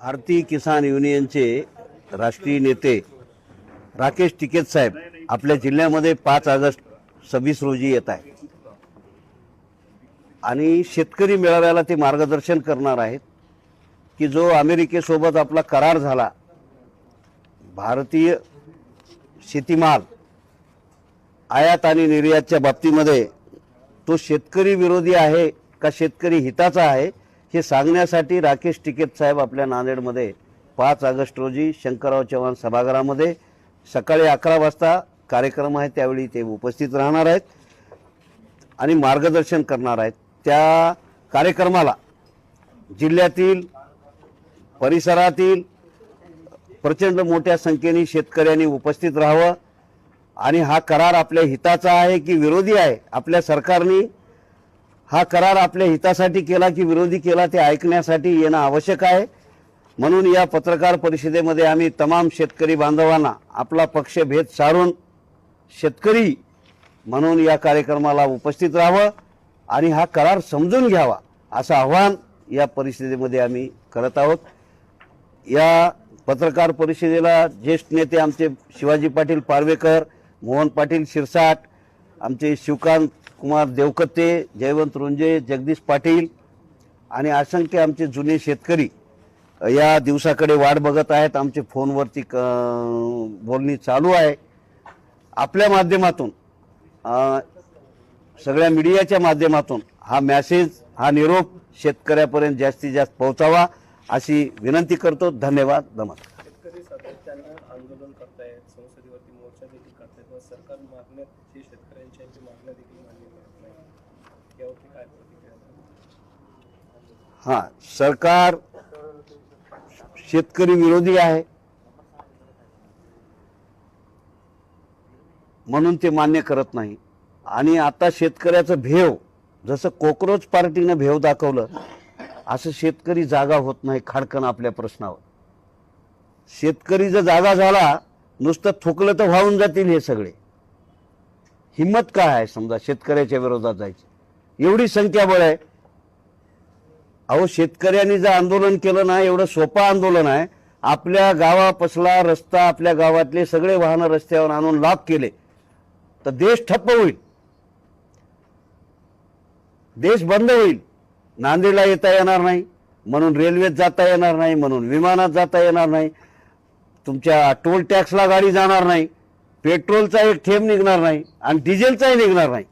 भारतीय किसान युनियनचे राष्ट्रीय नेते राकेश टिकैत साहेब आपल्या जिल्ह्यामध्ये 5 ऑगस्ट 26 रोजी येत आहे आणि शेतकरी मेळाव्याला ते मार्गदर्शन करणार आहेत की जो अमेरिकेसोबत आपला करार झाला, भारतीय शेतीमाल आयात आणि निर्यातच्या बाबतीमध्ये तो शेतकरी विरोधी आहे का शेतकरी हिताचा आहे हे सांगण्यासाठी राकेश टिकैत साहेब आपल्या नांदेडमध्ये 5 ऑगस्ट रोजी शंकरराव चव्हाण सभागृहामध्ये सकाळी 11 वाजता कार्यक्रम आहे, त्यावेळी ते उपस्थित राहणार आहेत आणि मार्गदर्शन करणार आहेत। त्या कार्यक्रमाला जिल्ह्यातील परिसरातील प्रचंड मोठ्या संख्येने शेतकऱ्यांनी उपस्थित राहावं आणि हा करार आपल्या हिताचा आहे की विरोधी आहे, आपल्या सरकारने हा करार आपल्या हितासाठी केला की विरोधी केला ते ऐकण्यासाठी येणं आवश्यक आहे। म्हणून या पत्रकार परिषदेमध्ये आम्ही तमाम शेतकरी बांधवांना आपला पक्षभेद सारून शेतकरी म्हणून या कार्यक्रमाला उपस्थित राहावं आणि हा करार समजून घ्यावा असं आव्हान या परिषदेमध्ये आम्ही करत आहोत। या पत्रकार परिषदेला ज्येष्ठ नेते आमचे शिवाजी पाटील पारवेकर, मोहन पाटील शिरसाट, आमचे शिवकांत कुमार देवकते, जयवंत रुंजे, जगदीश पाटील आणि असंख्य आमचे जुने शेतकरी या दिवसाकडे वाट बघत आहेत। आमचे फोनवरती बोलणी चालू आहे। आपल्या माध्यमातून सगळ्या मीडियाच्या माध्यमातून हा मेसेज, हा निरोप शेतकऱ्यापर्यंत जास्तीत जास्त पोहोचावा अशी विनंती करतो। धन्यवाद। नमस्कार। शेतकरी सातत्यानं आंदोलन करतायत, संसदेवरती मोर्चा देखील करतायत, पण सरकार मागण्या जे शेतकऱ्यांच्या मागण्या देखील मान्य करत नाही, यावरती काय प्रतिक्रिया? हां, सरकार शेतकरी विरोधी आहे म्हणून ते मान्य करत नाही आणि आता शेतकऱ्याचं भेव जसं कॉकरोच पार्टीनं भेव दाखवलं असं शेतकरी जागा होत नाही खाडकन आपल्या प्रश्नावर। शेतकरी जर जागा झाला नुसतं थुकलं तर वाहून जातील हे सगळे। हिम्मत काय आहे समजा शेतकऱ्याच्या विरोधात जायची, एवढी संख्याबळ आहे। अहो, शेतकऱ्यांनी जर आंदोलन केलं ना, एवढं सोपं आंदोलन आहे, आपल्या गावापासला रस्ता, आपल्या गावातले सगळे वाहनं रस्त्यावर आणून लॉक केले तर देश ठप्प होईल, देश बंद होईल। नांदेडला येता येणार नाही म्हणून रेल्वेत जाता येणार नाही, म्हणून विमानात जाता येणार नाही, तुमच्या टोल टॅक्सला गाडी जाणार नाही, पेट्रोलचा एक थेंब निघणार नाही आणि डिझेलचाही निघणार नाही।